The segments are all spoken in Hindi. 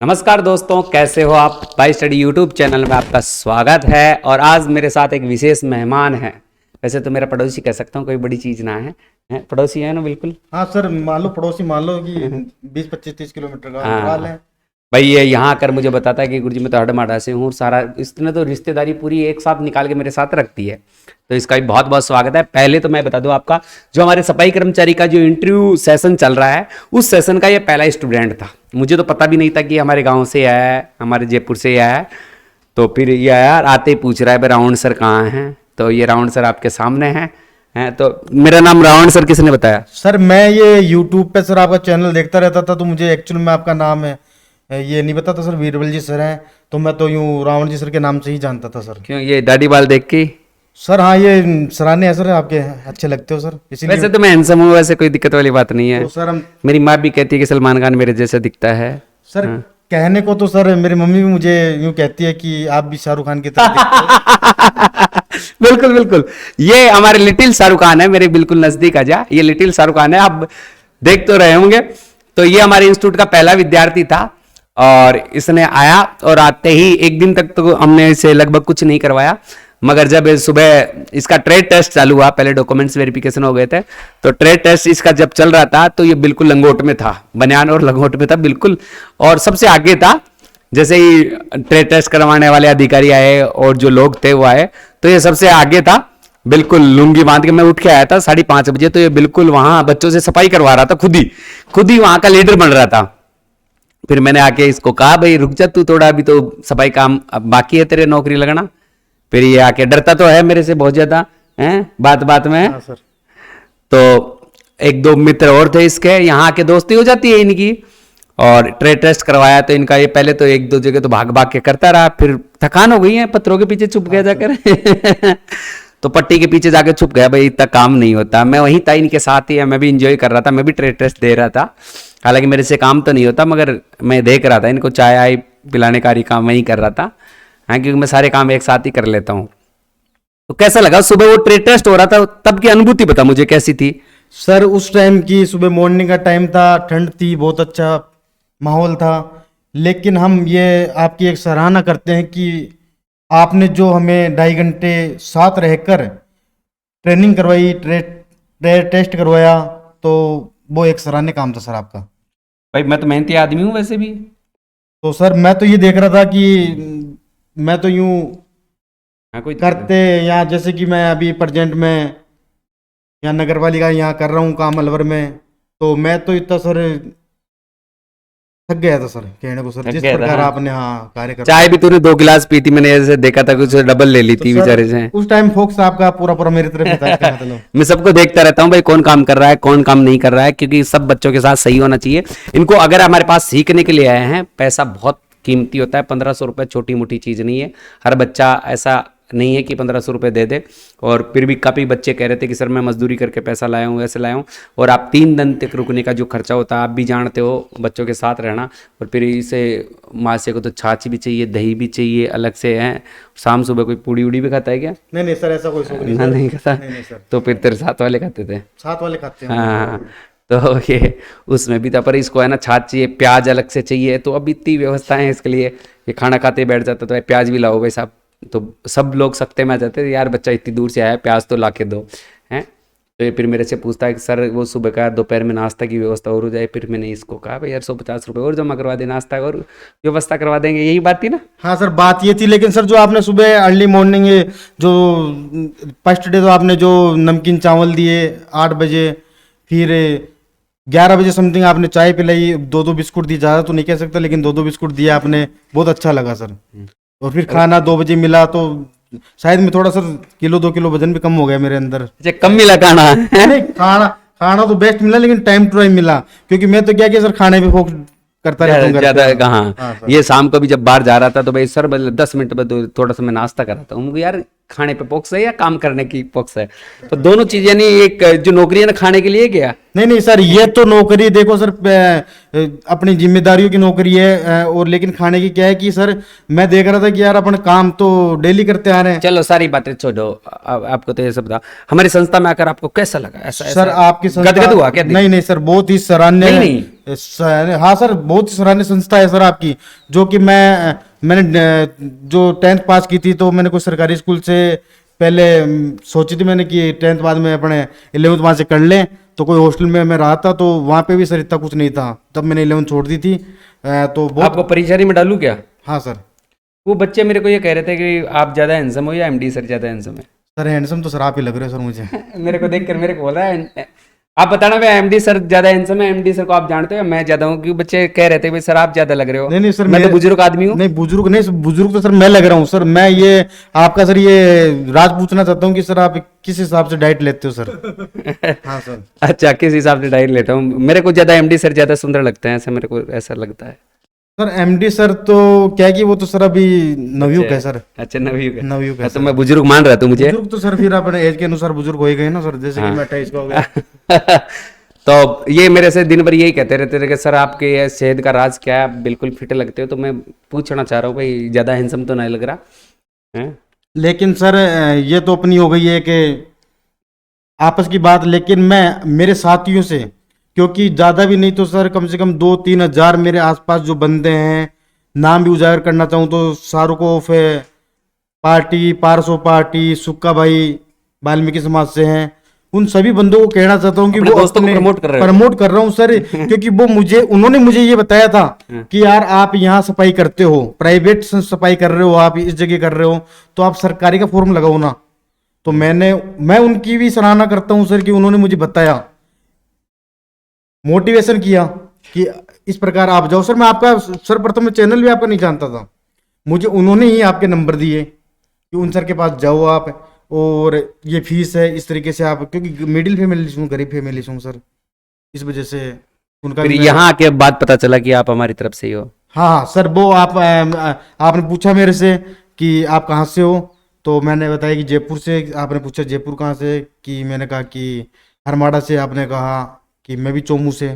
नमस्कार दोस्तों, कैसे हो आप। बाई स्टडी यूट्यूब चैनल में आपका स्वागत है। और आज मेरे साथ एक विशेष मेहमान है। वैसे तो मेरा पड़ोसी कह सकता हूँ, कोई बड़ी चीज़ ना है। पड़ोसी है ना, बिल्कुल। हाँ सर, मान लो पड़ोसी, मान लो कि 20-25-30 किलोमीटर का अंतराल है। भाई ये यहाँ आकर मुझे बताता है कि गुरुजी मैं तो हडमाडा से हूँ। सारा इसने तो रिश्तेदारी पूरी एक साथ निकाल के मेरे साथ रखती है, तो इसका भी बहुत बहुत स्वागत है। पहले तो मैं बता दूं आपका, जो हमारे सफाई कर्मचारी का जो इंटरव्यू सेशन चल रहा है, उस सेशन का ये पहला स्टूडेंट था। मुझे तो पता भी नहीं था कि हमारे गाँव से आया है, हमारे जयपुर से आया है। तो फिर ये आया, आते ही पूछ रहा है भाई रावण सर कहाँ हैं। तो ये रावण सर आपके सामने हैं। तो मेरा नाम रावण सर किसने बताया? सर मैं ये यूट्यूब पे सर आपका चैनल देखता रहता था, तो मुझे एक्चुअल में आपका नाम है ये नहीं पता था सर, वीरबल जी सर हैं। तो मैं तो यूँ रावण जी सर के नाम से ही जानता था सर। क्यों, ये दाढ़ी बाल देख के? सर हाँ, ये सराहनीय है सर, आपके अच्छे लगते हो सर, इसीलिए। वैसे तो मैं हैंडसम हूँ, वैसे कोई दिक्कत वाली बात नहीं है। तो सर मेरी माँ भी कहती है कि सलमान खान मेरे जैसा दिखता है सर। कहने को तो सर मेरी मम्मी भी मुझे यूँ कहती है कि आप भी शाहरुख खान की तरह दिखते हो। बिल्कुल बिल्कुल, ये हमारे लिटिल शाहरुख खान है, मेरे बिल्कुल नजदीक आ जा। ये लिटिल शाहरुख खान है, आप देख तो रहे होंगे। तो ये हमारे इंस्टीट्यूट का पहला विद्यार्थी था और इसने आया, और आते ही एक दिन तक तो हमने इसे लगभग कुछ नहीं करवाया, मगर जब सुबह इसका ट्रेड टेस्ट चालू हुआ, पहले डॉक्यूमेंट्स वेरिफिकेशन हो गए थे, तो ट्रेड टेस्ट इसका जब चल रहा था तो ये बिल्कुल लंगोट में था, बनियान और लंगोट में था बिल्कुल, और सबसे आगे था। जैसे ही ट्रेड टेस्ट करवाने वाले अधिकारी आए और जो लोग थे वो आए, तो ये सबसे आगे था, बिल्कुल लुंगी बांध के। मैं उठ के आया था 5:30 बजे, तो ये बिल्कुल वहां बच्चों से सफाई करवा रहा था, खुद ही वहां का लीडर बन रहा था। फिर मैंने आके इसको कहा भाई रुक जा तू थोड़ा, अभी तो सफाई काम अब बाकी है तेरे, नौकरी लगना। फिर ये आके डरता तो है मेरे से बहुत ज्यादा है बात में। हाँ सर। तो एक दो मित्र और थे इसके, यहाँ आके दोस्ती हो जाती है इनकी, और ट्रेड टेस्ट करवाया। तो इनका ये पहले तो एक दो जगह तो भाग भाग के करता रहा, फिर थकान हो गई है, पत्थरों के पीछे छुप गया जाकर। तो पट्टी के पीछे जाके छुप गया, भाई इतना काम नहीं होता। मैं वहीं था इनके साथ ही, मैं भी इंजॉय कर रहा था, मैं भी ट्रेड टेस्ट दे रहा था। हालांकि मेरे से काम तो नहीं होता, मगर मैं देख रहा था इनको, चाय आई पिलाने का ही काम वहीं कर रहा था। हाँ, क्योंकि मैं सारे काम एक साथ ही कर लेता हूँ। तो कैसा लगा सुबह वो ट्रेड टेस्ट हो रहा था, तब की अनुभूति बता मुझे कैसी थी? सर उस टाइम की सुबह मॉर्निंग का टाइम था, ठंड थी, बहुत अच्छा माहौल था। लेकिन हम ये आपकी एक सराहना करते हैं कि आपने जो हमें 2.5 घंटे साथ रहकर ट्रेनिंग करवाई, ट्रेड टेस्ट करवाया, तो वो एक सराहनीय काम था सर आपका। भाई मैं तो मेहनती आदमी हूँ वैसे भी। तो सर मैं तो ये देख रहा था कि मैं तो यूँ कोई करते यहाँ, जैसे कि मैं अभी प्रेजेंट में यहाँ नगर पालिका यहाँ कर रहा हूँ काम अलवर में, तो मैं तो इतना सर थक गया था सर, कहने को सर, जिस प्रकार आपने हाँ कार्य कर। चाय भी तूने 2 गिलास पी थी, मैंने ऐसे देखा था कुछ डबल ले ली थी बेचारे से। उस टाइम फोकस आपका पूरा मेरी तरफ था, इसका मतलब। मैं सबको देखता रहता हूँ भाई, कौन काम कर रहा है कौन काम नहीं कर रहा है, क्योंकि सब बच्चों के साथ सही होना चाहिए। इनको अगर हमारे पास सीखने के लिए आए हैं, पैसा बहुत कीमती होता है। 1500 रुपये छोटी मोटी चीज़ नहीं है। हर बच्चा ऐसा नहीं है कि 1500 रुपये दे दे। और फिर भी काफ़ी बच्चे कह रहे थे कि सर मैं मजदूरी करके पैसा लाया हूँ, ऐसे लाया हूँ। और आप 3 दिन तक रुकने का जो खर्चा होता है आप भी जानते हो, बच्चों के साथ रहना। और फिर इसे मासे को तो छाछ भी चाहिए, दही भी चाहिए अलग से है। शाम सुबह कोई पूड़ी उड़ी भी खाता है क्या? नहीं सर, ऐसा कोई शौक नहीं। नहीं खाता। नहीं सर। तो फिर तेरे साथ वाले खाते थे? साथ वाले खाते हैं। हाँ, तो ये उसमें भी था। पर इसको है ना छाछ चाहिए, प्याज अलग से चाहिए। तो अब इतनी व्यवस्था है इसके लिए, ये खाना खाते ही बैठ जाता तो प्याज भी लाओ भाई साहब। तो सब लोग सख्ते में आ जाते थे, यार बच्चा इतनी दूर से आया, प्याज तो ला के दो हैं। तो ये फिर मेरे से पूछता है कि सर वो सुबह का दोपहर में नाश्ता की व्यवस्था और हो जाए। फिर मैंने इसको कहा भाई यार 150 रुपये और जमा करवा दे, नाश्ता और व्यवस्था करवा देंगे, यही बात थी ना। हाँ सर, बात ये थी। लेकिन सर जो आपने सुबह अर्ली मॉर्निंग जो फर्स्ट डे तो आपने जो नमकीन चावल दिए 8 बजे, फिर 11 बजे समथिंग आपने चाय पिलाई, 2 बिस्कुट दी, ज़्यादा तो नहीं कह सकता लेकिन 2 बिस्कुट दिया आपने, बहुत अच्छा लगा सर। और फिर खाना 2 बजे मिला, तो शायद मैं थोड़ा सर 1-2 किलो वजन भी कम हो गया मेरे अंदर। कम मिला खाना? नहीं, खाना तो बेस्ट मिला, लेकिन टाइम टू टाइम मिला, क्योंकि मैं तो क्या किया सर, खाने पे फोकस करता रहता हूँ ज्यादा। कहाँ ये शाम को भी जब बाहर जा रहा था तो भाई सर 10 मिनट में थोड़ा सा मैं नाश्ता कर रहा था। यार खाने पे फोकस है या काम करने की फोकस है? तो दोनों चीजें नहीं, एक जो नौकरी है ना खाने के लिए गया। नहीं नहीं सर, ये तो नौकरी देखो सर, अपनी जिम्मेदारियों की नौकरी है, और लेकिन खाने की क्या है कि सर मैं देख रहा था कि यार अपन काम तो डेली करते आ रहे हैं। चलो सारी बातें छोड़ो, आपको तो ये सब बताओ, हमारी संस्था में आकर आपको कैसा लगा? ऐसा सर आपकी संस्था गदगद हुआ क्या? नहीं नहीं सर, बहुत ही सराहनीय। नहीं, हाँ सर, बहुत ही सराहनीय संस्था है सर आपकी, जो कि मैंने जो 10th पास की थी तो मैंने कोई सरकारी स्कूल से पहले सोची थी मैंने कि 10th बाद में अपने 11th वहाँ से कर लें, तो कोई हॉस्टल में मैं रहा था तो वहाँ पे भी सर इतना कुछ नहीं था, तब मैंने 11th छोड़ दी थी। तो बहुत। आपको परेशानी में डालू क्या? हाँ सर। वो बच्चे मेरे को ये कह रहे थे कि आप ज्यादा हैंडसम हो या एमडी सर ज्यादा हैंडसम है? सर हैंडसम तो सर आप ही लग रहे हो सर मुझे। मेरे को देखकर मेरे को बोल रहा है, आप बताना भाई एमडी सर ज्यादा हैंडसम है, एमडी सर को आप जानते हो या मैं ज्यादा हूँ? क्योंकि बच्चे कह रहे थे भाई सर आप ज्यादा लग रहे हो। नहीं नहीं सर, मैं तो बुजुर्ग आदमी हूँ। नहीं बुजुर्ग नहीं, बुजुर्ग तो सर मैं लग रहा हूँ सर। मैं ये आपका सर ये राज पूछना चाहता हूँ कि सर आप किस हिसाब से डाइट लेते हो सर? हाँ सर। अच्छा, किस हिसाब से डाइट लेता हूँ? मेरे को ज्यादा एमडी सर ज्यादा सुंदर लगते हैं, ऐसा मेरे को ऐसा लगता है। सर एमडी सर तो क्या है कि वो तो सर अभी नवयुग है सर। अच्छा, नवयुग है। नवयुग है तो मैं बुजुर्ग मान रहा था मुझे। बुजुर्ग तो सर फिर अपने एज के अनुसार बुजुर्ग हो ही गए ना सर, जैसे कि मैं 28 का हो गया। तो ये मेरे से दिन भर यही कहते रहते थे कि सर आपके ये सेहत का राज क्या है, आप बिल्कुल फिट लगते हो। तो मैं पूछना चाह रहा हूँ भाई ज्यादा हैंडसम तो नहीं लग रहा है? लेकिन सर ये तो अपनी हो गई है कि आपस की बात, लेकिन मैं मेरे साथियों से, क्योंकि ज़्यादा भी नहीं तो सर कम से कम 2-3 हज़ार मेरे आसपास जो बंदे हैं, नाम भी उजागर करना चाहूँ तो शाहरुख पार्टी, पारसो पार्टी, सुक्का भाई वाल्मीकि समाज से हैं, उन सभी बंदों को कहना चाहता हूँ कि अपने वो दोस्तों को प्रमोट कर रहे हो? प्रमोट कर रहा हूँ सर, क्योंकि वो उन्होंने मुझे ये बताया था कि यार आप यहाँ सफाई करते हो, प्राइवेट सफाई कर रहे हो, आप इस जगह कर रहे हो, तो आप सरकारी का फॉर्म लगाओ ना। तो मैं उनकी भी सराहना करता हूँ सर कि उन्होंने मुझे बताया, मोटिवेशन किया कि इस प्रकार आप जाओ। सर मैं आपका सर्वप्रथम चैनल भी आपका नहीं जानता था, मुझे उन्होंने ही आपके नंबर दिए कि उन सर के पास जाओ आप, और ये फीस है इस तरीके से आप, क्योंकि मिडिल फैमिली से हूँ, गरीब फैमिली से हूँ सर, इस वजह से उनका फिर भी यहाँ आके बात पता चला कि आप हमारी तरफ से ही हो। हाँ सर, वो आपने पूछा मेरे से कि आप कहाँ से हो, तो मैंने बताया कि जयपुर से। आपने पूछा जयपुर कहाँ से, कि मैंने कहा कि हरमाड़ा से। आपने कहा कि मैं भी चोमू से।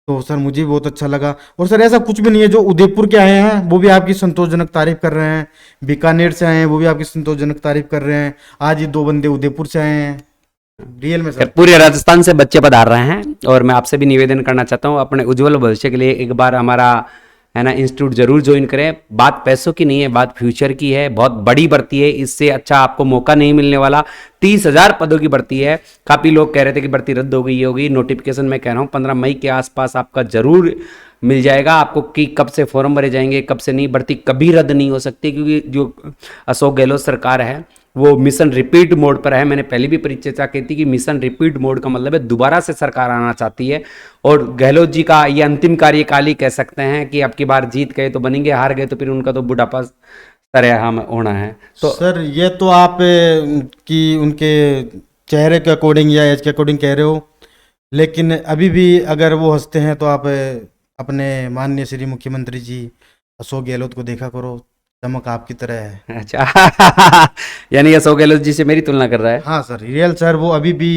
तो सर मुझे भी बहुत अच्छा लगा। और सर ऐसा कुछ भी नहीं है, जो उदयपुर के आए हैं वो भी आपकी संतोषजनक तारीफ कर रहे हैं, बीकानेर से आए हैं वो भी आपकी संतोषजनक तारीफ कर रहे हैं, आज ये 2 बंदे उदयपुर से आए हैं। रियल में सर पूरे राजस्थान से बच्चे पधार रहे हैं, और मैं आपसे भी निवेदन करना चाहता हूँ अपने उज्जवल भविष्य के लिए एक बार हमारा है ना इंस्टीट्यूट जरूर ज्वाइन करें। बात पैसों की नहीं है, बात फ्यूचर की है। बहुत बड़ी भर्ती है, इससे अच्छा आपको मौका नहीं मिलने वाला। 30,000 पदों की भर्ती है। काफी लोग कह रहे थे कि भर्ती रद्द हो गई, ये हो गई। नोटिफिकेशन मैं कह रहा हूँ 15 मई के आसपास आपका जरूर मिल जाएगा आपको, कि कब से फॉर्म भरे जाएंगे कब से नहीं। भर्ती कभी रद्द नहीं हो सकती, क्योंकि जो अशोक गहलोत सरकार है वो मिशन रिपीट मोड पर है। मैंने पहले भी परिचर्चा की थी कि मिशन रिपीट मोड का मतलब है दोबारा से सरकार आना चाहती है, और गहलोत जी का ये अंतिम कार्यकाल ही कह सकते हैं कि अब की बार जीत गए तो बनेंगे, हार गए तो फिर उनका तो बुढ़ापा तरह होना है। तो सर ये तो आप कि उनके चेहरे के अकॉर्डिंग या एज के अकॉर्डिंग कह रहे हो, लेकिन अभी भी अगर वो हंसते हैं तो आप अपने माननीय श्री मुख्यमंत्री जी अशोक गहलोत को देखा करो, चमक आपकी तरह है। अच्छा यानी अशोक गहलोत जी से मेरी तुलना कर रहा है? हाँ सर, रियल सर, वो अभी भी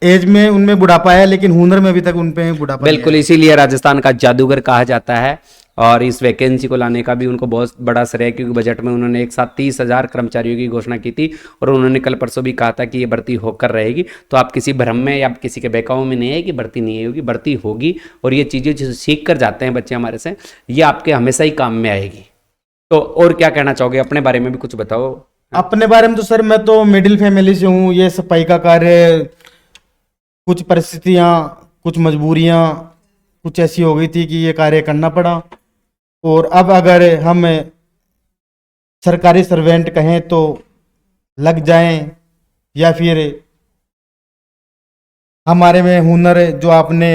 एज में उनमें बुढ़ापा है, लेकिन हुनर में अभी तक उन पे बुढ़ापा नहीं बिल्कुल, इसीलिए राजस्थान का जादूगर कहा जाता है। और इस वैकेंसी को लाने का भी उनको बहुत बड़ा श्रेय है, क्योंकि बजट में उन्होंने एक साथ 30,000 कर्मचारियों की घोषणा की थी, और उन्होंने कल परसों भी कहा था कि ये भर्ती होकर रहेगी। तो आप किसी भ्रम में या किसी के बहकावे में नहीं है कि भर्ती नहीं होगी, भर्ती होगी। और ये चीज़ें जो सीख कर जाते हैं बच्चे हमारे से, ये आपके हमेशा ही काम में आएगी। तो और क्या कहना चाहोगे? अपने बारे में भी कुछ बताओ। अपने बारे में तो सर मैं तो मिडिल फैमिली से हूँ। ये सफाई का कार्य, कुछ परिस्थितियाँ, कुछ मजबूरियाँ कुछ ऐसी हो गई थी कि ये कार्य करना पड़ा। और अब अगर हम सरकारी सर्वेंट कहें तो लग जाएं, या फिर हमारे में हुनर जो आपने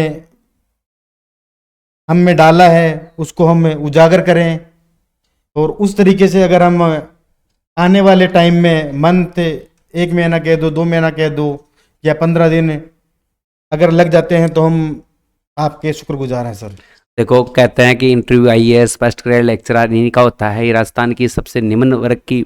हम में डाला है उसको हम उजागर करें, और उस तरीके से अगर हम आने वाले टाइम में मंथ 1 महीना कह दो, 2 महीना कह दो, या 15 दिन अगर लग जाते हैं तो हम आपके शुक्रगुजार हैं सर। देखो, कहते हैं कि interview IAS, first grade lecturer इन्हीं का होता है। ये राजस्थान की सबसे निम्न वर्ग की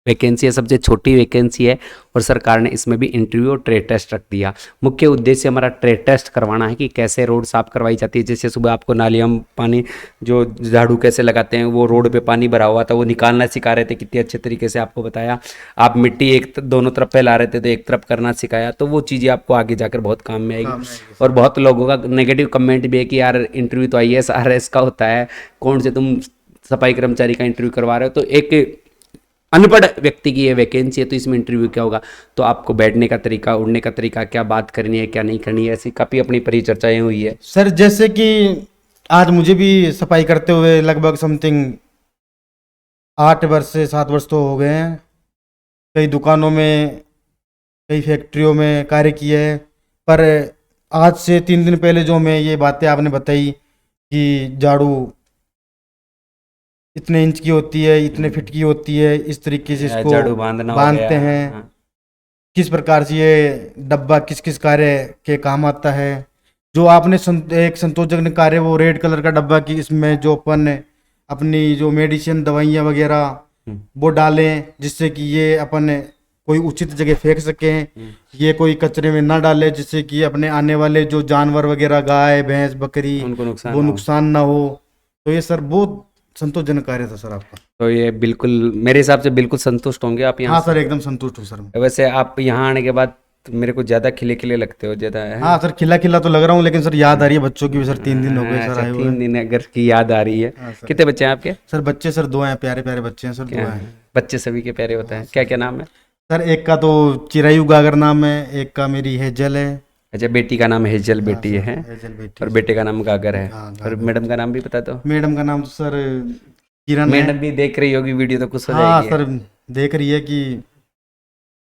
वैकेंसी है, सबसे छोटी वैकेंसी है और सरकार ने इसमें भी इंटरव्यू और ट्रेड टेस्ट रख दिया। मुख्य उद्देश्य हमारा ट्रेड टेस्ट करवाना है कि कैसे रोड साफ करवाई जाती है। जैसे सुबह आपको नालियाँ पानी जो झाड़ू कैसे लगाते हैं, वो रोड पे पानी भरा हुआ था वो निकालना सिखा रहे थे, कितने अच्छे तरीके से आपको बताया। आप मिट्टी दोनों तरफ फैला रहे थे तो एक तरफ करना सिखाया, तो वो चीज़ें आपको आगे जाकर बहुत काम में आएगी। और बहुत लोगों का नेगेटिव कमेंट भी है कि यार इंटरव्यू तो IAS RS का होता है, कौन से तुम सफाई कर्मचारी का इंटरव्यू करवा रहे हो। तो एक अनपढ़ व्यक्ति की ये वैकेंसी है, तो इसमें इंटरव्यू क्या होगा, तो आपको बैठने का तरीका, उड़ने का तरीका, क्या बात करनी है क्या नहीं करनी है, ऐसी काफ़ी अपनी परिचर्चाएं हुई है। सर जैसे कि आज मुझे भी सफाई करते हुए लगभग समथिंग 8 वर्ष से 7 वर्ष तो हो गए हैं। कई दुकानों में, कई फैक्ट्रियों में कार्य किया है। पर आज से 3 दिन पहले जो मैं ये बातें आपने बताई कि झाड़ू इतने इंच की होती है, इतने फिट की होती है, इस तरीके से इसको झाड़ू बांधना हो बांधते गया। हैं, हाँ। किस प्रकार से ये डब्बा किस किस कार्य के काम आता है। जो आपने एक संतोषजनक कार्य वो रेड कलर का डब्बा की, इसमें जो अपन अपनी जो मेडिसिन दवाइयाँ वगैरह वो डालें, जिससे कि ये अपन कोई उचित जगह फेंक सकें, ये कोई कचरे में ना डालें, जिससे कि अपने आने वाले जो जानवर वगैरह गाय भैंस बकरी उनको वो नुकसान ना हो। तो ये सर बहुत संतोषजनक कार्य था सर आपका। तो ये बिल्कुल मेरे हिसाब से बिल्कुल संतुष्ट होंगे आप यहाँ हाँ सर एकदम संतुष्ट हूँ सर मैं। वैसे आप यहाँ आने के बाद मेरे को ज़्यादा खिले खिले लगते हो ज़्यादा है। हाँ सर खिला खिला तो लग रहा हूँ, लेकिन सर याद आ रही है बच्चों की भी सर। 3 दिन हो गए सर आए हुए। 3 दिन अगर की याद आ रही है। हाँ, सर। कितने बच्चे हैं आपके? सर बच्चे सर 2 हैं, प्यारे प्यारे बच्चे हैं सर, 2 हैं। बच्चे सभी के प्यारे होते हैं। क्या क्या नाम है? सर एक का तो चिरायु गागर नाम है, एक का मेरी हेजल है। अच्छा, बेटी का नाम हेजल बेटी है हेजल बेटी। और बेटे का नाम गागर है। हाँ, और मैडम का नाम भी बता दो। मैडम का नाम तो सर किरण है। मैडम भी देख रही होगी वीडियो तो खुश हो हाँ जाएगी। सर देख रही है कि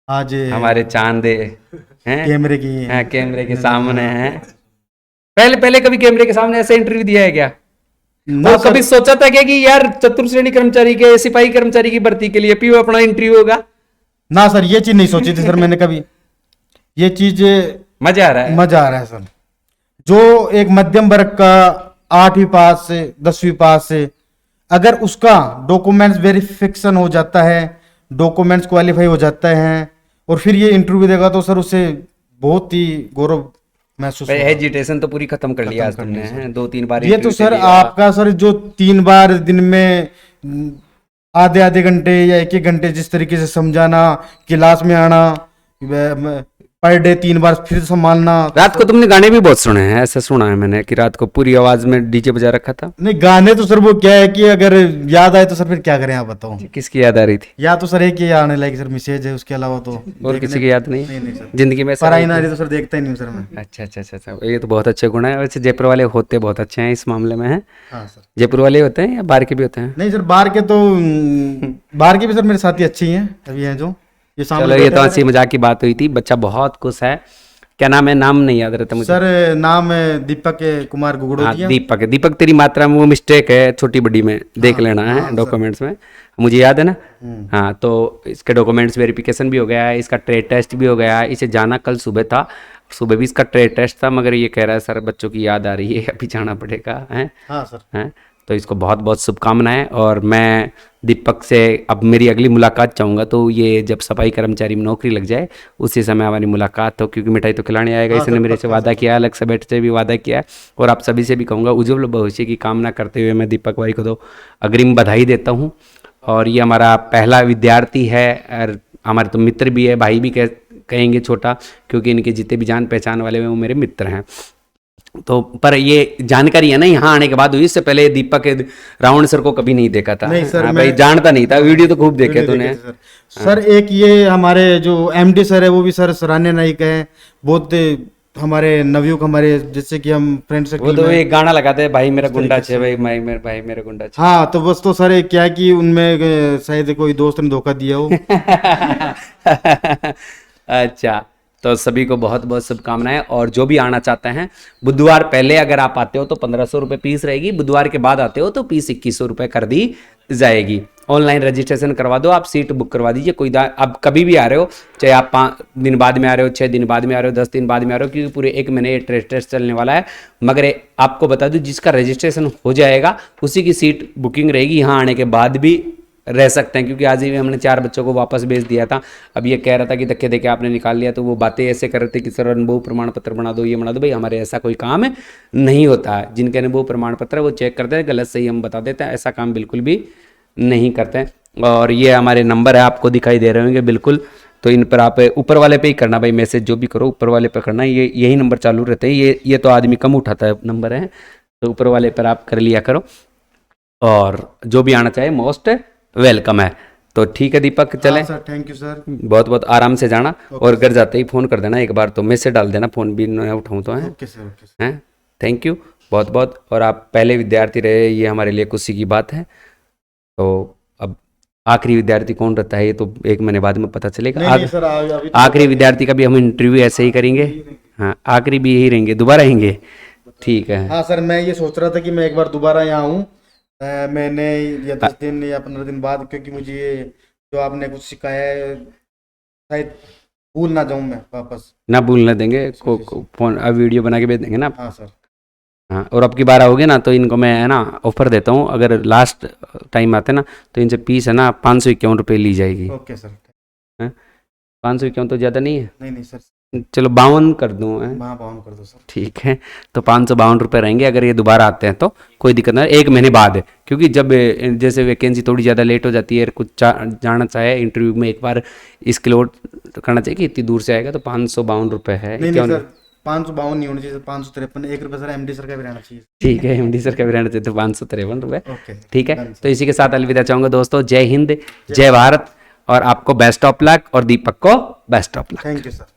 आज हमारे चांद हैं कैमरे की हाँ, कैमरे के सामने हैं। पहले कभी कैमरे के सामने ऐसा इंटरव्यू दिया है क्या? ना वो सर, कभी सोचा था क्या कि यार चतुर्थ श्रेणी कर्मचारी के, सिपाही कर्मचारी की भर्ती के लिए पीओ अपना इंटरव्यू होगा? ना सर ये चीज नहीं सोची थी सर मैंने कभी। ये चीज मजा आ रहा है। मजा आ रहा है सर। जो एक मध्यम वर्ग का 8वीं पास से 10वीं पास से अगर उसका डॉक्यूमेंट्स वेरिफिकेशन हो जाता है, डॉक्यूमेंट्स क्वालिफाई हो जाता है और फिर ये इंटरव्यू देगा, तो सर उसे बहुत ही गौरव महसूस होगा। हेजिटेशन तो पूरी खत्म कर लिया आज तुमने, हैं? 2-3 बार ये तो interview सर दे दिया। आपका सर जो 3 बार दिन में आधे आधे घंटे या 1-1 घंटे जिस तरीके से समझाना, क्लास में आना, पर डे 3 बार फिर संभालना। रात को तुमने गाने भी बहुत सुने हैं, ऐसा सुना है मैंने कि रात को पूरी आवाज में डीजे बजा रखा था। नहीं गाने तो सर वो क्या है कि अगर याद आए तो सर फिर क्या करें आप बताओ। किसकी याद आ रही थी? या तो सर एक ही आने लगी सर मैसेज है, उसके अलावा तो और किसी की याद नहीं? नहीं सर, जिंदगी में ऐसा पराई नारी तो सर देखता ही नहीं हूँ सर मैं। अच्छा, ये तो बहुत अच्छे गुण है। वैसे जयपुर वाले होते बहुत अच्छे हैं इस मामले में, हैं? हाँ सर। जयपुर वाले होते हैं या बाहर के भी होते हैं? नहीं सर बाहर के तो बाहर के भी सर मेरे साथी अच्छे ही हैं, अभी हैं जो ये चलो, सामने ये तो हंसी मजाक की बात हुई थी। बच्चा बहुत खुश है। क्या नाम है? नाम नहीं याद रहता मुझे। सर नाम है दीपक कुमार हाँ, गुगड़ोदिया। दीपक तेरी मात्रा में वो मिस्टेक है, छोटी बड़ी में देख लेना है डॉक्यूमेंट्स में, मुझे याद है ना। हाँ, तो इसके डॉक्यूमेंट्स वेरिफिकेशन भी हो गया है, इसका ट्रेड टेस्ट भी हो गया है। इसे जाना कल सुबह था, सुबह भी इसका ट्रेड टेस्ट था, मगर ये कह रहा है सर बच्चों की याद आ रही है, अभी जाना पड़ेगा। हैं? हाँ सर। हैं? तो इसको बहुत बहुत शुभकामनाएं। और मैं दीपक से अब मेरी अगली मुलाकात चाहूँगा तो ये जब सफाई कर्मचारी में नौकरी लग जाए उसी समय हमारी मुलाकात हो, क्योंकि मिठाई तो खिलाने आएगा। इसने मेरे से वादा किया, अलग से बैठ से भी वादा किया है। और आप सभी से भी कहूँगा, उज्ज्वल भविष्य की कामना करते हुए मैं दीपक भाई को तो अग्रिम बधाई देता हूँ। और ये हमारा पहला विद्यार्थी है, और हमारे तो मित्र भी है, भाई भी कहेंगे छोटा, क्योंकि इनके जितने भी जान पहचान वाले हैं वो मेरे मित्र हैं। तो पर ये जानकारी है ना यहाँ आने के बाद हुई, इससे पहले दीपक रावण सर को कभी नहीं देखा था। नहीं सर, हाँ, भाई जानता नहीं था, वीडियो तो खूब देखे तूने। सर एक ये हमारे जो MD सर है वो भी सर सराहनीय नायक है, बहुत हमारे नवयुग, हमारे जिससे कि हम फ्रेंड वो तो एक गाना लगाते हैं, भाई मेरा गुंडा छे, भाई मेरा गुंडा छे। हाँ तो बस तो सर क्या कि उनमें शायद कोई दोस्त ने धोखा दिया हो। अच्छा, तो सभी को बहुत बहुत शुभकामनाएं। और जो भी आना चाहते हैं, बुधवार पहले अगर आप आते हो तो 1500 रुपये फीस रहेगी, बुधवार के बाद आते हो तो फीस 2100 रुपये कर दी जाएगी। ऑनलाइन रजिस्ट्रेशन करवा दो, आप सीट बुक करवा दीजिए। अब कभी भी आ रहे हो, चाहे आप 5 दिन बाद में आ रहे हो, 6 दिन बाद में आ रहे हो, 10 दिन बाद में आ रहे हो, क्योंकि पूरे 1 महीने ये टेस्ट चलने वाला है। मगर आपको बता दूं, जिसका रजिस्ट्रेशन हो जाएगा उसी की सीट बुकिंग रहेगी यहाँ आने के बाद भी रह सकते हैं, क्योंकि आज ही हमने 4 बच्चों को वापस भेज दिया था। अब ये कह रहा था कि धक्के धक्के आपने निकाल लिया, तो वो बातें ऐसे कर रहे थे कि सर अनुभव प्रमाण पत्र बना दो, ये बना दो। भाई हमारे ऐसा कोई काम नहीं होता है। जिनके अनुभव प्रमाण पत्र है वो चेक करते हैं, गलत सही हम बता देते हैं, ऐसा काम बिल्कुल भी नहीं करते हैं। और ये हमारे नंबर है, आपको दिखाई दे रहे होंगे बिल्कुल, तो इन पर आप ऊपर वाले पे ही करना भाई, मैसेज जो भी करो ऊपर वाले पे करना। ये यही नंबर चालू रहते हैं, ये तो आदमी कम उठाता है नंबर है, तो ऊपर वाले पर आप कर लिया करो। और जो भी आना चाहे मोस्ट वेलकम है। तो ठीक है दीपक, चले। Sir thank you sir. बहुत बहुत आराम से जाना, और घर जाते ही फ़ोन कर देना एक बार, तो मैसेज डाल देना, फ़ोन भी न उठाऊँ तो है। Okay sir, okay sir. हैं, थैंक यू बहुत बहुत। और आप पहले विद्यार्थी रहे, ये हमारे लिए खुशी की बात है। तो अब आखिरी विद्यार्थी कौन रहता है ये तो 1 महीने बाद में पता चलेगा। नहीं सर, अभी तो आखिरी विद्यार्थी का भी हम इंटरव्यू ऐसे ही करेंगे। हाँ, आखिरी भी यही रहेंगे, दोबारा आएंगे, ठीक है। हाँ सर, मैं ये सोच रहा था कि मैं एक बार दोबारा यहाँ आऊँ मैंने या 10 दिन या 15 दिन बाद, क्योंकि मुझे ये जो आपने कुछ सिखाया है शायद भूल ना जाऊँ मैं वापस। ना भूलने देंगे, फोन अब वीडियो बना के भेज देंगे ना। हाँ सर। हाँ, और अब की बार आओगे ना तो इनको मैं है ना ऑफर देता हूँ, अगर लास्ट टाइम आते ना तो इनसे फीस है ना 551 रुपये ली जाएगी। Okay sir. 551 तो ज़्यादा नहीं है? नहीं सर, चलो 52 कर दूँ। वहाँ बाउंड कर दो सर। ठीक है, तो 552 रुपये रहेंगे अगर ये दोबारा आते हैं तो। कोई दिक्कत नहीं, 1 महीने बाद, क्योंकि जब जैसे वैकेंसी थोड़ी ज़्यादा लेट हो जाती है, कुछ जाना चाहे इंटरव्यू में एक बार इसके लोड करना चाहिए कि इतनी दूर से आएगा, तो 552 रुपये है। नहीं सर, 552 नहीं होना चाहिए, 553, 1 रुपये सर एमडी सर का भी रहना चाहिए। ठीक है, एमडी सर का भी रहना चाहिए, तो 553 रुपये। ओके ठीक है, तो इसी के साथ अलविदा चाहूँगा दोस्तों। जय हिंद, जय भारत, और आपको बेस्ट ऑफ लक, और दीपक को best of luck. Thank you sir.